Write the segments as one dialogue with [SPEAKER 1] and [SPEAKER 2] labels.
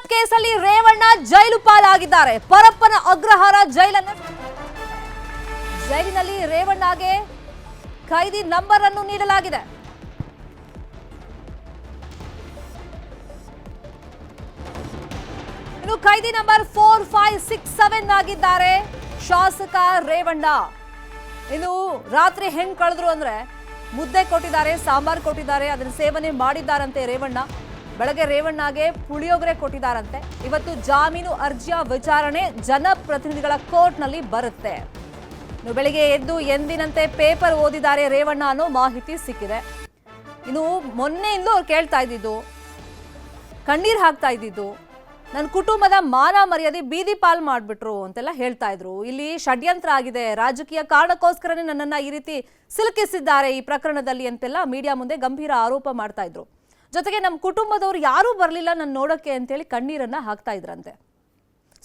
[SPEAKER 1] Kidnap ಕೇಸಲ್ಲಿ ರೇವಣ್ಣ ಜೈಲು ಪಾಲಾಗಿದ್ದಾರೆ. ಪರಪ್ಪನ ಅಗ್ರಹಾರ ಜೈಲಿನಲ್ಲಿ ರೇವಣ್ಣಗೆ ಖೈದಿ number ಅನ್ನು ನೀಡಲಾಗಿದೆ. ಇನ್ನು ಖೈದಿ ನಂಬರ್ 4567 ಆಗಿದ್ದಾರೆ ಶಾಸಕ ರೇವಣ್ಣ. ಇನ್ನು ರಾತ್ರಿ ಹೆಂಗ್ ಕಳೆದ್ರು ಅಂದ್ರೆ ಮುದ್ದೆ ಕೊಟ್ಟಿದ್ದಾರೆ, ಸಾಂಬಾರ್ ಕೊಟ್ಟಿದ್ದಾರೆ, ಅದನ್ನ ಸೇವನೆ ಮಾಡಿದ್ದಾರಂತೆ ರೇವಣ್ಣ. ಬೆಳಗ್ಗೆ ರೇವಣ್ಣಗೆ ಪುಳಿಯೋಗರೆ ಕೊಟ್ಟಿದ್ದಾರಂತೆ. ಇವತ್ತು ಜಾಮೀನು ಅರ್ಜಿಯ ವಿಚಾರಣೆ ಜನಪ್ರತಿನಿಧಿಗಳ ಕೋರ್ಟ್ನಲ್ಲಿ ಬರುತ್ತೆ. ಇನ್ನು ಬೆಳಿಗ್ಗೆ ಎದ್ದು ಎಂದಿನಂತೆ ಪೇಪರ್ ಓದಿದ್ದಾರೆ ರೇವಣ್ಣ ಅನ್ನೋ ಮಾಹಿತಿ ಸಿಕ್ಕಿದೆ. ಇನ್ನು ಮೊನ್ನೆಯಿಂದಲೂ ಅವ್ರು ಕೇಳ್ತಾ ಇದ್ದಿದ್ದು, ಕಣ್ಣೀರ್ ಹಾಕ್ತಾ ಇದ್ದಿದ್ದು, ನನ್ನ ಕುಟುಂಬದ ಮಾನ ಮರ್ಯಾದೆ ಬೀದಿ ಪಾಲ್ ಮಾಡ್ಬಿಟ್ರು ಅಂತೆಲ್ಲ ಹೇಳ್ತಾ ಇದ್ರು. ಇಲ್ಲಿ ಷಡ್ಯಂತ್ರ ಆಗಿದೆ, ರಾಜಕೀಯ ಕಾರಣಕ್ಕೋಸ್ಕರನೇ ನನ್ನನ್ನ ಈ ರೀತಿ ಸಿಲುಕಿಸಿದ್ದಾರೆ ಈ ಪ್ರಕರಣದಲ್ಲಿ ಅಂತೆಲ್ಲ ಮೀಡಿಯಾ ಮುಂದೆ ಗಂಭೀರ ಆರೋಪ ಮಾಡ್ತಾ ಇದ್ರು. ಜೊತೆಗೆ ನಮ್ಮ ಕುಟುಂಬದವರು ಯಾರೂ ಬರಲಿಲ್ಲ ನನ್ನ ನೋಡೋಕ್ಕೆ ಅಂತೇಳಿ ಕಣ್ಣೀರನ್ನ ಹಾಕ್ತಾ ಇದ್ರಂತೆ.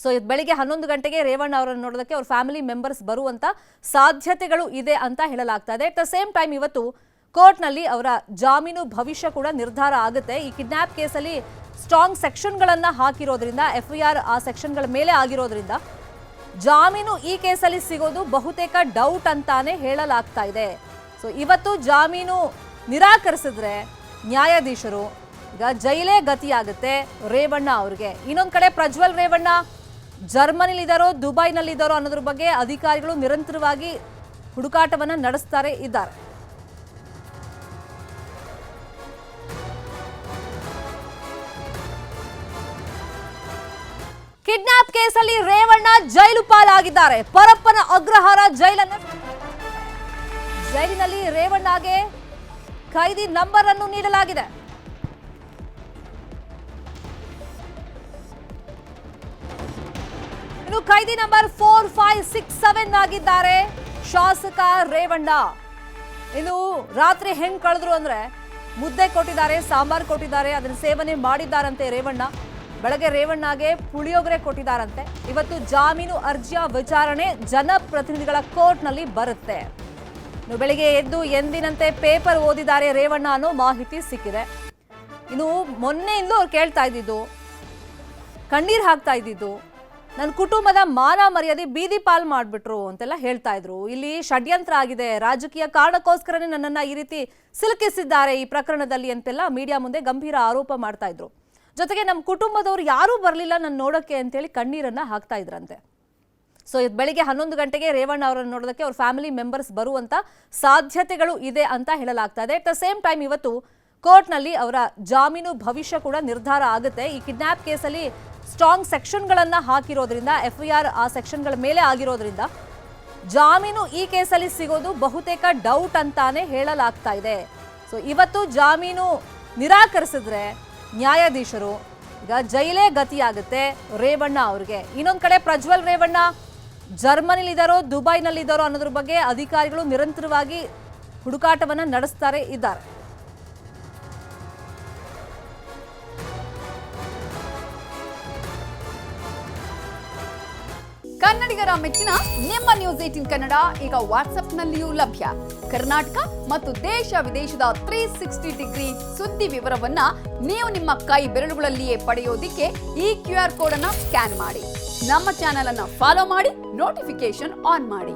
[SPEAKER 1] ಸೊ ಇದು ಬೆಳಿಗ್ಗೆ 11 ಗಂಟೆಗೆ ರೇವಣ್ಣ ಅವರನ್ನು ನೋಡೋದಕ್ಕೆ ಅವ್ರ ಫ್ಯಾಮಿಲಿ ಮೆಂಬರ್ಸ್ ಬರುವಂತ ಸಾಧ್ಯತೆಗಳು ಇದೆ ಅಂತ ಹೇಳಲಾಗ್ತಾ ಇದೆ. ಅಟ್ ದ ಸೇಮ್ ಟೈಮ್ ಇವತ್ತು ಕೋರ್ಟ್ನಲ್ಲಿ ಅವರ ಜಾಮೀನು ಭವಿಷ್ಯ ಕೂಡ ನಿರ್ಧಾರ ಆಗುತ್ತೆ. ಈ ಕಿಡ್ನಾಪ್ ಕೇಸಲ್ಲಿ ಸ್ಟ್ರಾಂಗ್ ಸೆಕ್ಷನ್ಗಳನ್ನ ಹಾಕಿರೋದ್ರಿಂದ, FIR ಆ ಸೆಕ್ಷನ್ಗಳ ಮೇಲೆ ಆಗಿರೋದ್ರಿಂದ ಜಾಮೀನು ಈ ಕೇಸಲ್ಲಿ ಸಿಗೋದು ಬಹುತೇಕ ಡೌಟ್ ಅಂತಾನೆ ಹೇಳಲಾಗ್ತಾ ಇದೆ. ಸೊ ಇವತ್ತು ಜಾಮೀನು ನಿರಾಕರಿಸಿದ್ರೆ ನ್ಯಾಯಾಧೀಶರು ಈಗ ಜೈಲೇ ಗತಿಯಾಗುತ್ತೆ ರೇವಣ್ಣ ಅವ್ರಿಗೆ. ಇನ್ನೊಂದ್ ಕಡೆ ಪ್ರಜ್ವಲ್ ರೇವಣ್ಣ ಜರ್ಮನಿಲಿದ್ದಾರೋ ದುಬೈನಲ್ಲಿದ್ದಾರೋ ಅನ್ನೋದ್ರ ಬಗ್ಗೆ ಅಧಿಕಾರಿಗಳು ನಿರಂತರವಾಗಿ ಹುಡುಕಾಟವನ್ನ ನಡೆಸ್ತಾರೆ ಇದ್ದಾರೆ. ಕಿಡ್ನಾಪ್ ಕೇಸಲ್ಲಿ ರೇವಣ್ಣ ಜೈಲು ಪಾಲಾಗಿದ್ದಾರೆ. ಪರಪ್ಪನ ಅಗ್ರಹಾರ ಜೈಲಿನಲ್ಲಿ ರೇವಣ್ಣಗೆ ಖೈದಿ ನಂಬರ್ ಅನ್ನು ನೀಡಲಾಗಿದೆ. ಇನ್ನು ಖೈದಿ ನಂಬರ್ 4567 ಆಗಿದ್ದಾರೆ ಶಾಸಕ ರೇವಣ್ಣ. ಇನ್ನು ರಾತ್ರಿ ಹೆಂಗ್ ಕಳೆದ್ರು ಅಂದ್ರೆ ಮುದ್ದೆ ಕೊಟ್ಟಿದ್ದಾರೆ, ಸಾಂಬಾರ್ ಕೊಟ್ಟಿದ್ದಾರೆ, ಅದನ್ನ ಸೇವನೆ ಮಾಡಿದ್ದಾರಂತೆ ರೇವಣ್ಣ. ಬೆಳಗ್ಗೆ ರೇವಣ್ಣಗೆ ಪುಳಿಯೋಗರೆ ಕೊಟ್ಟಿದ್ದಾರಂತೆ. ಇವತ್ತು ಜಾಮೀನು ಅರ್ಜಿಯ ವಿಚಾರಣೆ ಜನಪ್ರತಿನಿಧಿಗಳ ಕೋರ್ಟ್ನಲ್ಲಿ ಬರುತ್ತೆ. ಇನ್ನು ಬೆಳಿಗ್ಗೆ ಎದ್ದು ಎಂದಿನಂತೆ ಪೇಪರ್ ಓದಿದ್ದಾರೆ ರೇವಣ್ಣ ಅನ್ನೋ ಮಾಹಿತಿ ಸಿಕ್ಕಿದೆ. ಇನ್ನು ಮೊನ್ನೆಯಿಂದಲೂ ಅವ್ರು ಕೇಳ್ತಾ ಇದ್ದಿದ್ದು, ಕಣ್ಣೀರ್ ಹಾಕ್ತಾ ಇದ್ದಿದ್ದು, ನನ್ನ ಕುಟುಂಬದ ಮಾನ ಮರ್ಯಾದೆ ಬೀದಿ ಪಾಲ್ ಮಾಡ್ಬಿಟ್ರು ಅಂತೆಲ್ಲ ಹೇಳ್ತಾ ಇದ್ರು. ಇಲ್ಲಿ ಷಡ್ಯಂತ್ರ ಆಗಿದೆ, ರಾಜಕೀಯ ಕಾರಣಕ್ಕೋಸ್ಕರನೇ ನನ್ನನ್ನ ಈ ರೀತಿ ಸಿಲುಕಿಸಿದ್ದಾರೆ ಈ ಪ್ರಕರಣದಲ್ಲಿ ಅಂತೆಲ್ಲ ಮೀಡಿಯಾ ಮುಂದೆ ಗಂಭೀರ ಆರೋಪ ಮಾಡ್ತಾ ಇದ್ರು. ಜೊತೆಗೆ ನಮ್ಮ ಕುಟುಂಬದವರು ಯಾರೂ ಬರಲಿಲ್ಲ ನನ್ನ ನೋಡೋಕ್ಕೆ ಅಂತೇಳಿ ಕಣ್ಣೀರನ್ನ ಹಾಕ್ತಾ ಇದ್ರಂತೆ. ಸೊ ಇದು ಬೆಳಿಗ್ಗೆ 11 ಗಂಟೆಗೆ ರೇವಣ್ಣ ಅವರನ್ನು ನೋಡೋದಕ್ಕೆ ಅವ್ರ ಫ್ಯಾಮಿಲಿ ಮೆಂಬರ್ಸ್ ಬರುವಂತ ಸಾಧ್ಯತೆಗಳು ಇದೆ ಅಂತ ಹೇಳಲಾಗ್ತಾ ಇದೆ. ಅಟ್ ದ ಸೇಮ್ ಟೈಮ್ ಇವತ್ತು ಕೋರ್ಟ್ನಲ್ಲಿ ಅವರ ಜಾಮೀನು ಭವಿಷ್ಯ ಕೂಡ ನಿರ್ಧಾರ ಆಗುತ್ತೆ. ಈ ಕಿಡ್ನಾಪ್ ಕೇಸಲ್ಲಿ ಸ್ಟ್ರಾಂಗ್ ಸೆಕ್ಷನ್ಗಳನ್ನ ಹಾಕಿರೋದ್ರಿಂದ, FIR ಆ ಸೆಕ್ಷನ್ಗಳ ಮೇಲೆ ಆಗಿರೋದ್ರಿಂದ ಜಾಮೀನು ಈ ಕೇಸಲ್ಲಿ ಸಿಗೋದು ಬಹುತೇಕ ಡೌಟ್ ಅಂತಾನೆ ಹೇಳಲಾಗ್ತಾ ಇದೆ. ಸೊ ಇವತ್ತು ಜಾಮೀನು ನಿರಾಕರಿಸಿದ್ರೆ ನ್ಯಾಯಾಧೀಶರು ಈಗ ಜೈಲೇ ಗತಿಯಾಗುತ್ತೆ ರೇವಣ್ಣ ಅವ್ರಿಗೆ. ಇನ್ನೊಂದ್ ಕಡೆ ಪ್ರಜ್ವಲ್ ರೇವಣ್ಣ ಜರ್ಮನಿಲಿದ್ದಾರೋ ದುಬೈನಲ್ಲಿದ್ದಾರೋ ಅನ್ನೋದ್ರ ಬಗ್ಗೆ ಅಧಿಕಾರಿಗಳು ನಿರಂತರವಾಗಿ ಹುಡುಕಾಟವನ್ನ ನಡೆಸ್ತಾರೆ ಇದ್ದಾರೆ.
[SPEAKER 2] ಕನ್ನಡಿಗರ ಮೆಚ್ಚಿನ ನಿಮ್ಮ ನ್ಯೂಸ್ 18 ಕನ್ನಡ ಈಗ ವಾಟ್ಸ್ಆಪ್ನಲ್ಲಿಯೂ ಲಭ್ಯ. ಕರ್ನಾಟಕ ಮತ್ತು ದೇಶ ವಿದೇಶದ 360 ಡಿಗ್ರಿ ಸುದ್ದಿ ವಿವರವನ್ನ ನೀವು ನಿಮ್ಮ ಕೈ ಬೆರಳುಗಳಲ್ಲಿಯೇ ಪಡೆಯೋದಿಕ್ಕೆ ಈ QR ಕೋಡ್ ಅನ್ನ ಸ್ಕ್ಯಾನ್ ಮಾಡಿ. ನಮ್ಮ ಚಾನೆಲ್ ಅನ್ನ ಫಾಲೋ ಮಾಡಿ, ನೋಟಿಫಿಕೇಶನ್ ಆನ್ ಮಾಡಿ.